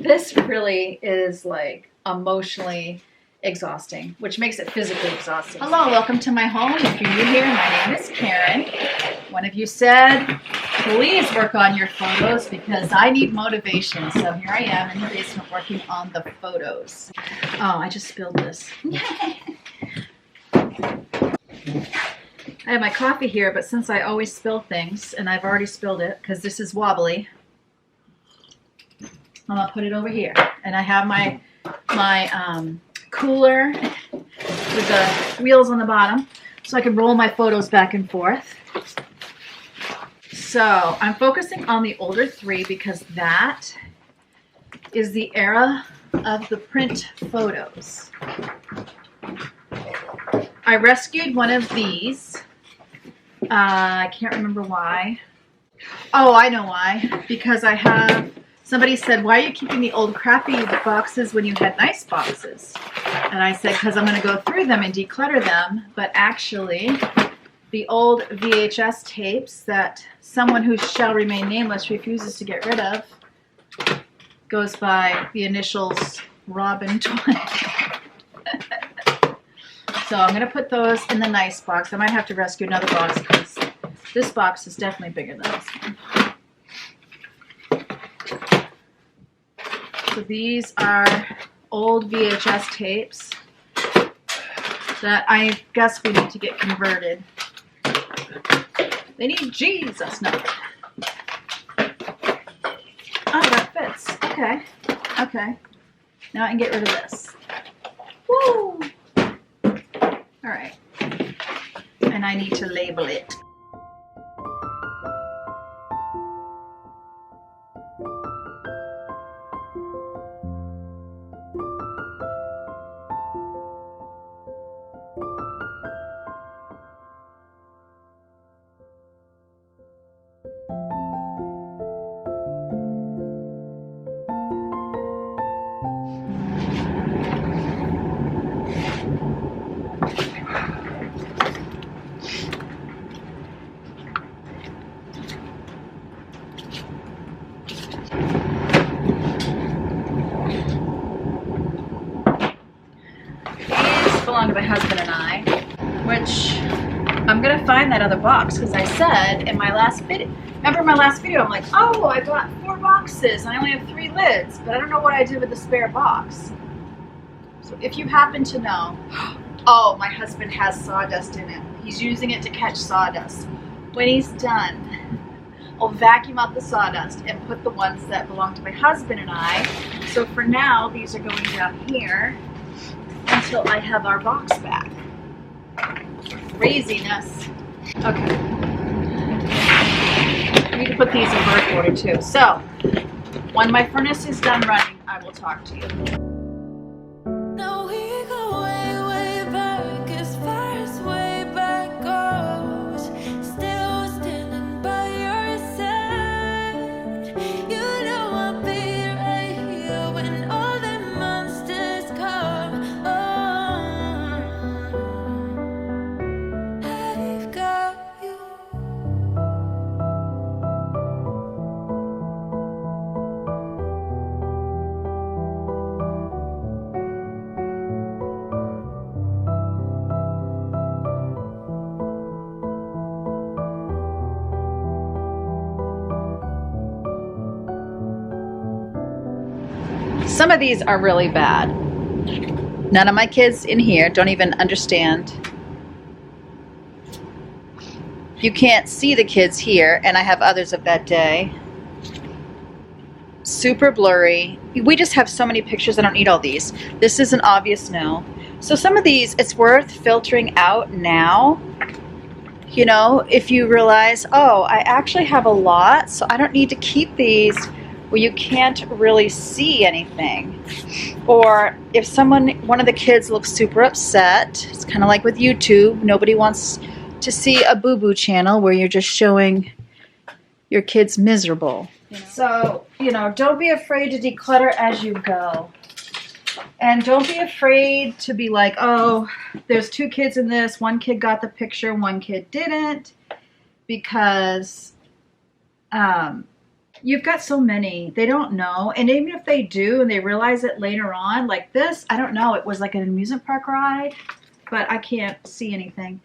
This really is like emotionally exhausting, which makes it physically exhausting. Hello, welcome to my home. If you're new here, my name is Karen. One of you said, please work on your photos because I need motivation. So here I am in the basement working on the photos. Oh, I just spilled this. I have my coffee here, but since I always spill things, and I've already spilled it because this is wobbly, I'm gonna put it over here. And I have my cooler with the wheels on the bottom, so I can roll my photos back and forth. So I'm focusing on the older 3 because that is the era of the print photos. I rescued one of these. I can't remember why. Oh, I know why. Because I have, somebody said, why are you keeping the old crappy boxes when you had nice boxes? And I said, because I'm going to go through them and declutter them. But actually, the old VHS tapes that someone who shall remain nameless refuses to get rid of goes by the initials Robin Twin. So I'm going to put those in the nice box. I might have to rescue another box because this box is definitely bigger than this one. So these are old VHS tapes that I guess we need to get converted. They need Jesus. No. Oh, that fits. Okay. Okay. Now I can get rid of this. Woo! All right. And I need to label it. Belong to my husband and I, which I'm gonna find that other box because I said in my last video, remember my last video, I'm like, oh, I got 4 boxes and I only have 3 lids, but I don't know what I did with the spare box. So if you happen to know, oh, my husband has sawdust in it. He's using it to catch sawdust. When he's done, I'll vacuum out the sawdust and put the ones that belong to my husband and I. So for now, these are going down here until I have our box back. Craziness. Okay. I need to put these in birth order too. So, when my furnace is done running, I will talk to you. Some of these are really bad. None of my kids in here don't even understand. You can't see the kids here, and I have others of that day. Super blurry. We just have so many pictures, I don't need all these. This is an obvious no. So some of these, it's worth filtering out now. You know, if you realize, oh, I actually have a lot, so I don't need to keep these where you can't really see anything. Or if one of the kids looks super upset, it's kind of like with YouTube, nobody wants to see a boo-boo channel where you're just showing your kids miserable. So, you know, don't be afraid to declutter as you go. And don't be afraid to be like, oh, there's 2 kids in this, 1 kid got the picture, 1 kid didn't, because You've got so many. They don't know. And even if they do and they realize it later on, like this, I don't know. It was like an amusement park ride, but I can't see anything.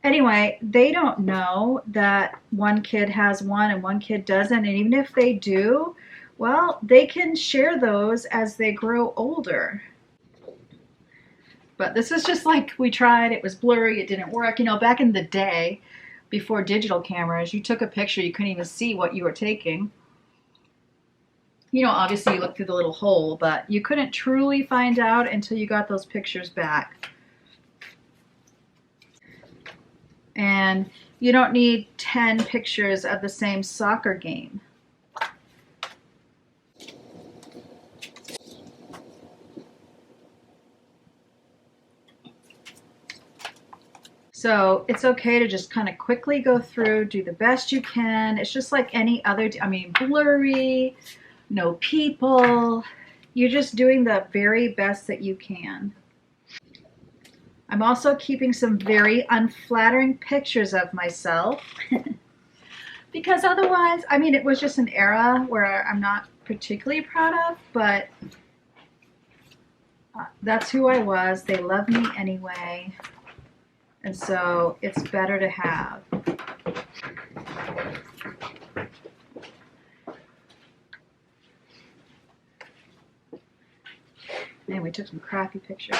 Anyway, they don't know that one kid has one and one kid doesn't. And even if they do, well, they can share those as they grow older. But this is just like we tried. It was blurry. It didn't work. You know, back in the day, before digital cameras, you took a picture, you couldn't even see what you were taking. You know, obviously you looked through the little hole, but you couldn't truly find out until you got those pictures back. And you don't need 10 pictures of the same soccer game. So it's okay to just kind of quickly go through, do the best you can. It's just like any other, I mean, blurry, no people. You're just doing the very best that you can. I'm also keeping some very unflattering pictures of myself because otherwise, I mean, it was just an era where I'm not particularly proud of, but that's who I was. They love me anyway. And so it's better to have. Man, we took some crappy pictures.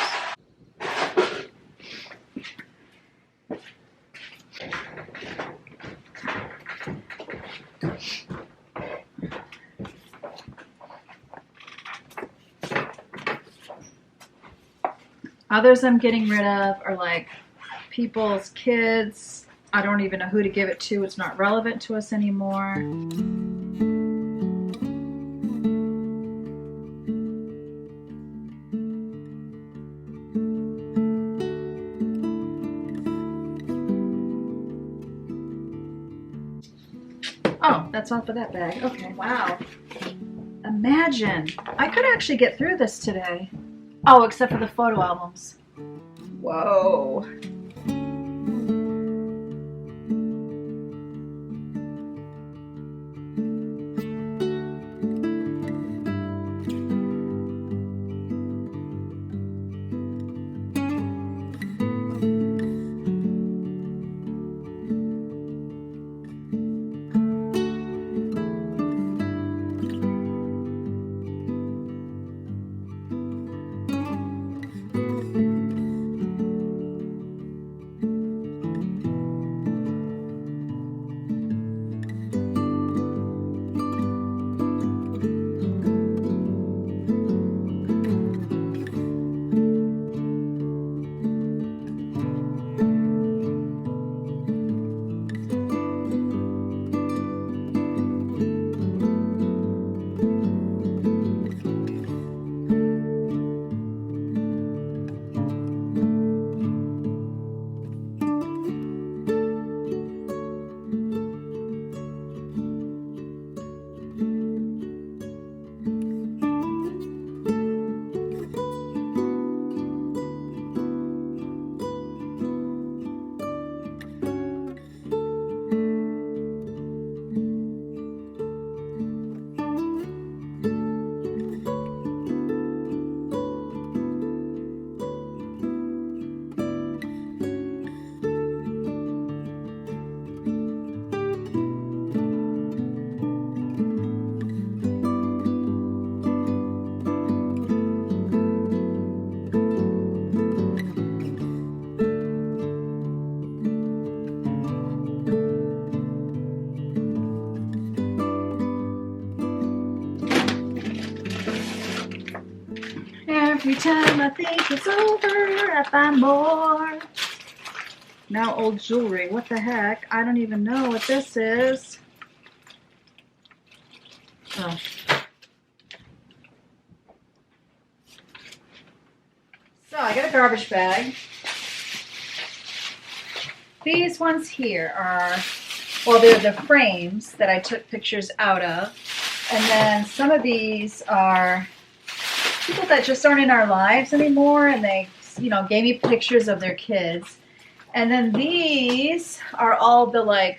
Others I'm getting rid of are like people's kids. I don't even know who to give it to. It's not relevant to us anymore. Oh, that's all for that bag. Okay, wow. Imagine. I could actually get through this today. Oh, except for the photo albums. Whoa. Every time I think it's over, I find more. Now old jewelry. What the heck? I don't even know what this is. Oh. So I got a garbage bag. These ones here are, well, they're the frames that I took pictures out of. And then some of these are people that just aren't in our lives anymore, and they, you know, gave me pictures of their kids. And then these are all the like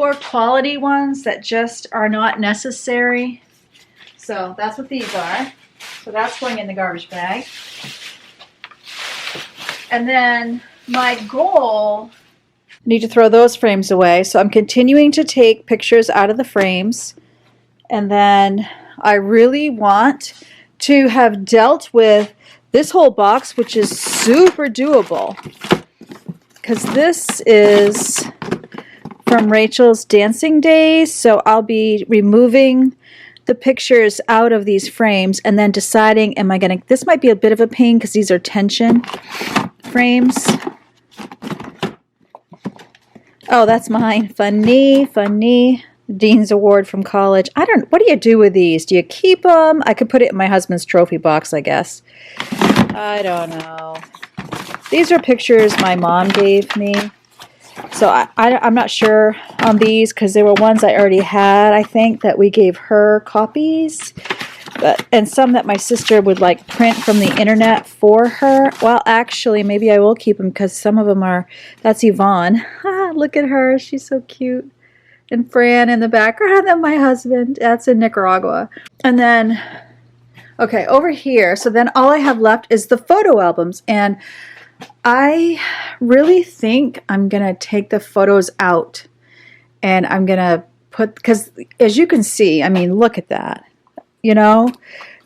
poor quality ones that just are not necessary. So that's what these are. So that's going in the garbage bag. And then my goal, I need to throw those frames away. So I'm continuing to take pictures out of the frames. And then I really want to have dealt with this whole box, which is super doable. Because this is from Rachel's dancing days. So I'll be removing the pictures out of these frames and then deciding, am I going to, this might be a bit of a pain because these are tension frames. Oh, that's mine. Funny, funny. Dean's Award from college. I don't, what do you do with these? Do you keep them? I could put it in my husband's trophy box, I guess. I don't know. These are pictures my mom gave me. So I'm not sure on these because they were ones I already had, I think, that we gave her copies. And some that my sister would like print from the internet for her. Well, actually, maybe I will keep them because some of them are, that's Yvonne. Look at her. She's so cute. And Fran in the background, and my husband. That's in Nicaragua. And then, okay, over here. So then all I have left is the photo albums. And I really think I'm going to take the photos out. And I'm going to put, because as you can see, I mean, look at that. You know,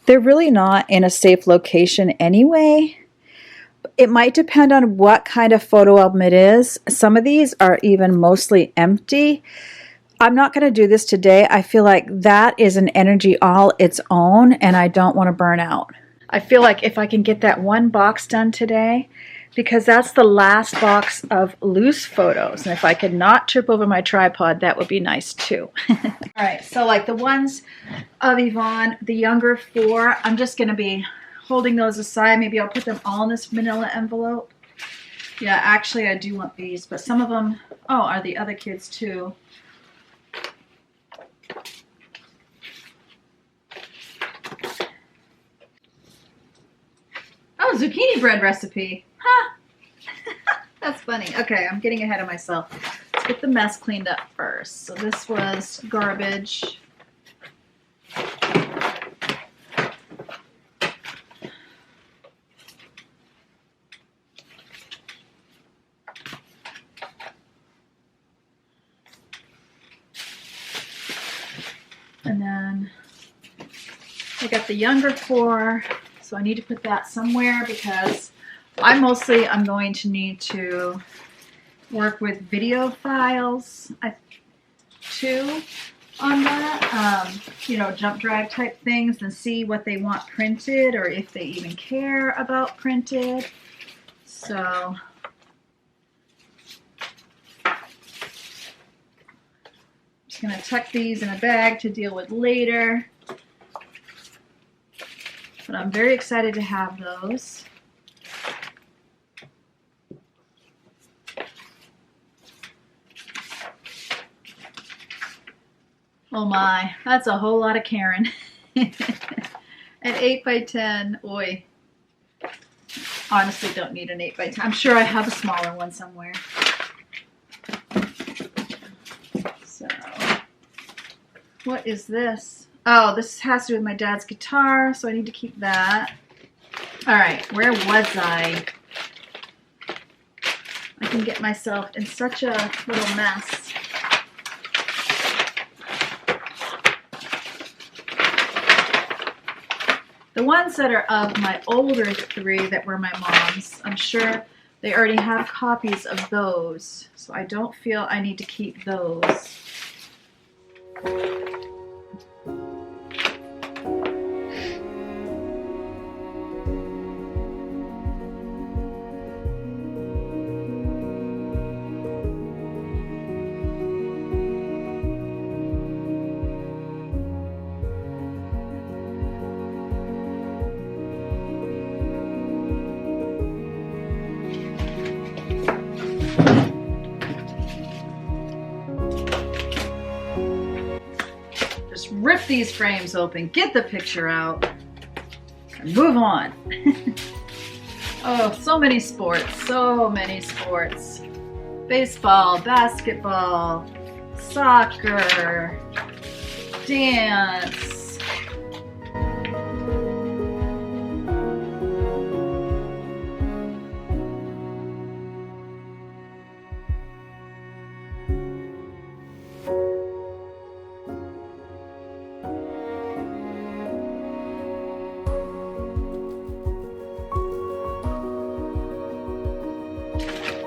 they're really not in a safe location anyway. It might depend on what kind of photo album it is. Some of these are even mostly empty. I'm not going to do this today. I feel like that is an energy all its own, and I don't want to burn out. I feel like if I can get that one box done today, because that's the last box of loose photos. And if I could not trip over my tripod, that would be nice too. All right, so like the ones of Yvonne, the younger 4, I'm just going to be holding those aside. Maybe I'll put them all in this manila envelope. Yeah, actually I do want these, but some of them, oh, are the other kids too. Oh, zucchini bread recipe. Huh. That's funny. Okay, I'm getting ahead of myself. Let's get the mess cleaned up first. So this was garbage. And then I got the younger 4. So I need to put that somewhere because I'm going to need to work with video files too on that, you know, jump drive type things, and see what they want printed or if they even care about printed. So I'm just going to tuck these in a bag to deal with later. But I'm very excited to have those. Oh my, that's a whole lot of Karen. An 8x10, oi. Honestly, don't need an 8x10. I'm sure I have a smaller one somewhere. So, what is this? Oh, this has to do with my dad's guitar, so I need to keep that. All right, where was I? I can get myself in such a little mess. The ones that are of my older 3 that were my mom's, I'm sure they already have copies of those, so I don't feel I need to keep those. Rip these frames open, get the picture out, and move on. Oh, so many sports, so many sports. Baseball, basketball, soccer, dance.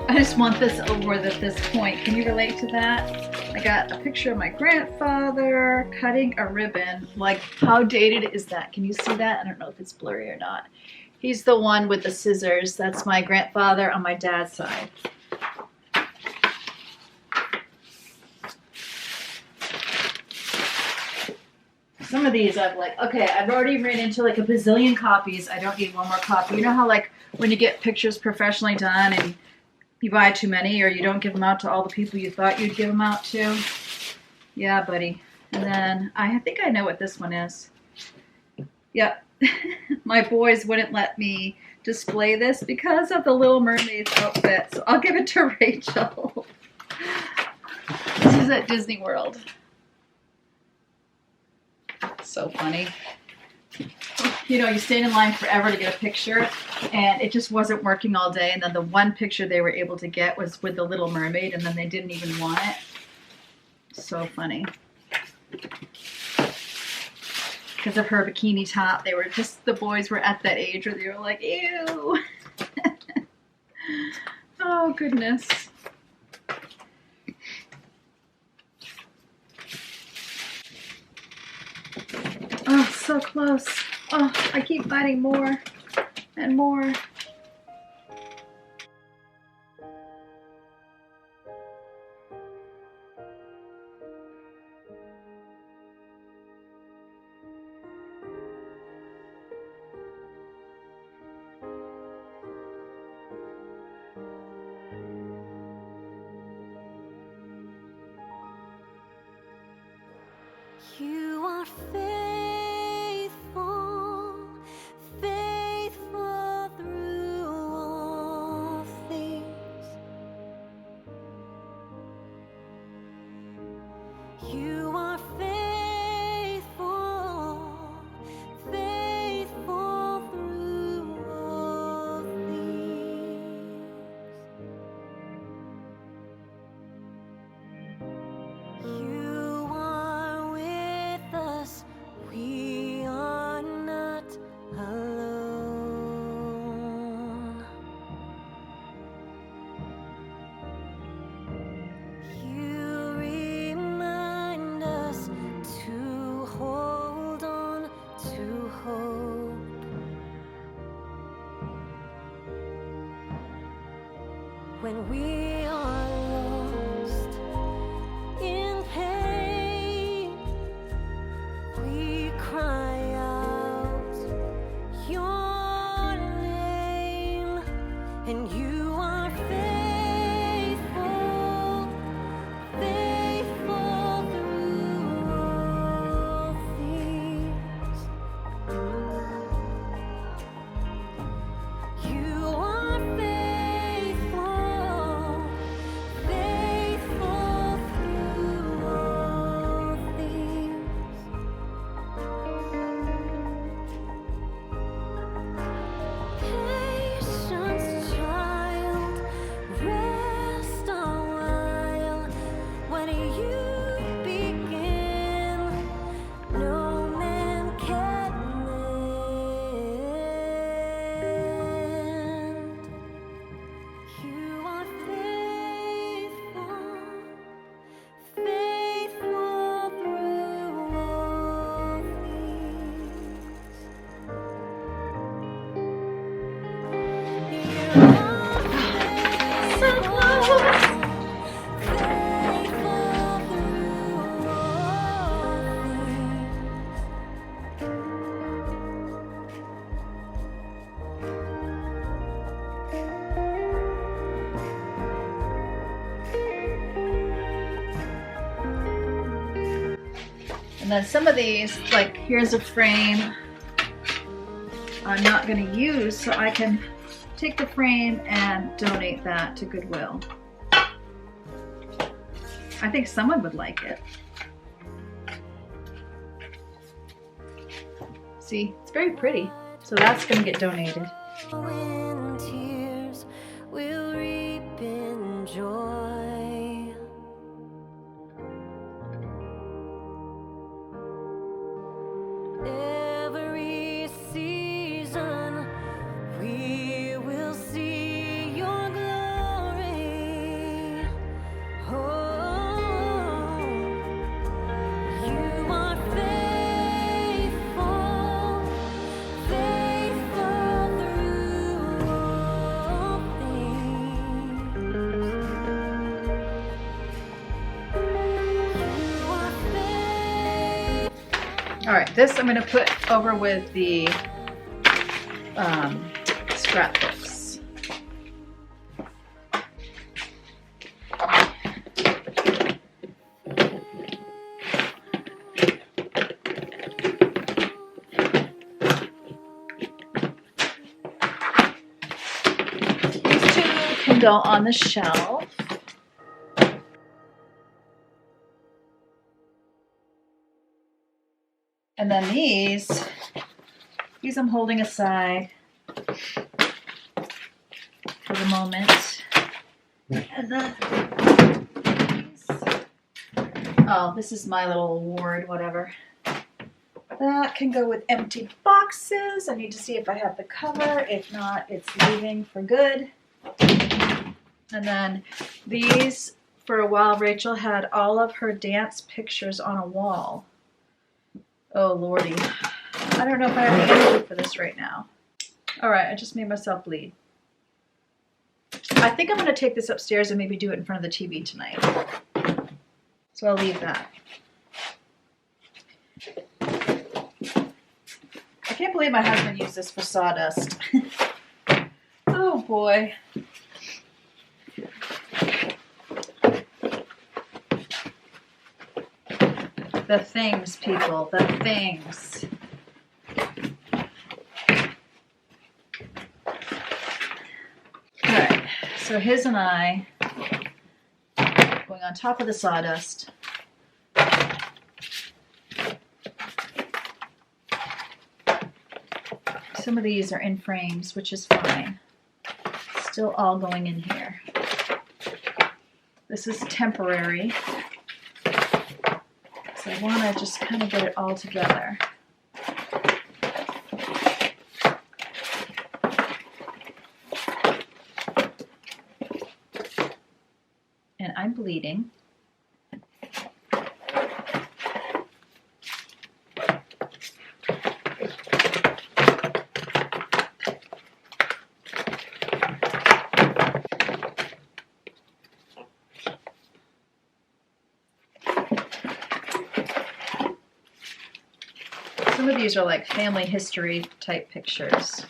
I just want this over at this point. Can you relate to that? I got a picture of my grandfather cutting a ribbon. Like, how dated is that? Can you see that? I don't know if it's blurry or not. He's the one with the scissors. That's my grandfather on my dad's side. Some of these I've like, okay, I've already ran into like a bazillion copies. I don't need one more copy. You know how like when you get pictures professionally done and you buy too many or you don't give them out to all the people you thought you'd give them out to? Yeah, buddy. And then I think I know what this one is. Yep. My boys wouldn't let me display this because of the Little Mermaid's outfit. So I'll give it to Rachel. This is at Disney World. So funny. You know, you stand in line forever to get a picture, and it just wasn't working all day. And then the one picture they were able to get was with the Little Mermaid, and then they didn't even want it. So funny. Because of her bikini top, they were just, the boys were at that age where they were like, ew. Oh, goodness. Oh, so close. Oh, I keep finding more and more. You are faithful, faithful through all things. You are faithful, faithful through all things. You are with us, we are not alone. You remind us to hold on to hope. When we are lost in pain, we cry out your name, and you are faithful, faithful through all things. You are faithful, faithful through all things. Patience, child, rest a while. When you begin, no man can mend. You are faithful, faithful through all things. You are So close. faithful through all things. And then some of these, like here's a frame I'm not going to use, so I can take the frame and donate that to Goodwill. I think someone would like it. See, it's very pretty. So that's going to get donated. In tears, we'll reap in joy. Every season, we will see your glory. Oh, you are faithful, faithful through all things. You are faithful. All right, this I'm going to put over with the scrapbooks. These two can go on the shelf. And then these I'm holding aside for the moment. And then these, oh, this is my little award, whatever. That can go with empty boxes. I need to see if I have the cover. If not, it's leaving for good. And then these, for a while, Rachel had all of her dance pictures on a wall. Oh, Lordy. I don't know if I have the energy for this right now. All right, I just made myself bleed. I think I'm going to take this upstairs and maybe do it in front of the TV tonight. So I'll leave that. I can't believe my husband used this for sawdust. Oh, boy. The things, people, the things. All right, so his and I going on top of the sawdust. Some of these are in frames, which is fine. Still all going in here. This is temporary. So I want to just kind of get it all together. And I'm bleeding. Some of these are like family history type pictures.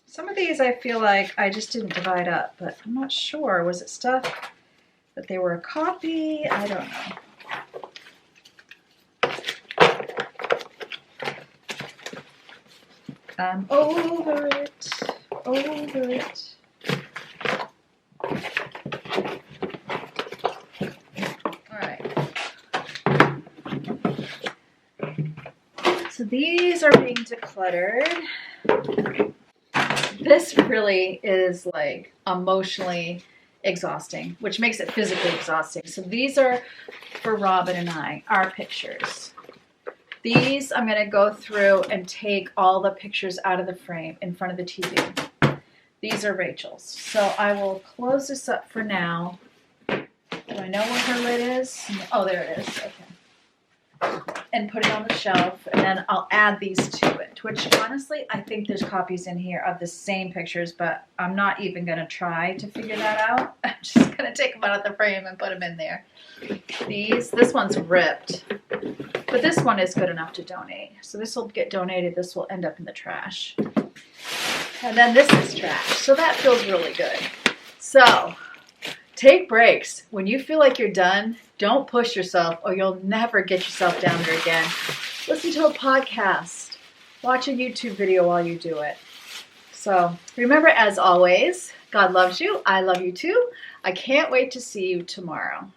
Some of these I feel like I just didn't divide up, but I'm not sure. Was it stuff that they were a copy? I don't know. I'm over it, over it. So these are being decluttered. This really is like emotionally exhausting, which makes it physically exhausting. So these are for Robin and I, our pictures. These I'm going to go through and take all the pictures out of the frame in front of the TV. These are Rachel's. So I will close this up for now. Do I know where her lid is? Oh, there it is. Okay. And put it on the shelf, and then I'll add these to it, which honestly I think there's copies in here of the same pictures, but I'm not even going to try to figure that out. I'm just going to take them out of the frame and put them in there. This one's ripped, but this one is good enough to donate. So this will get donated, this will end up in the trash. And then this is trash, so that feels really good. So take breaks. When you feel like you're done, don't push yourself or you'll never get yourself down there again. Listen to a podcast. watch a YouTube video while you do it. So remember, as always, God loves you. I love you too. I can't wait to see you tomorrow.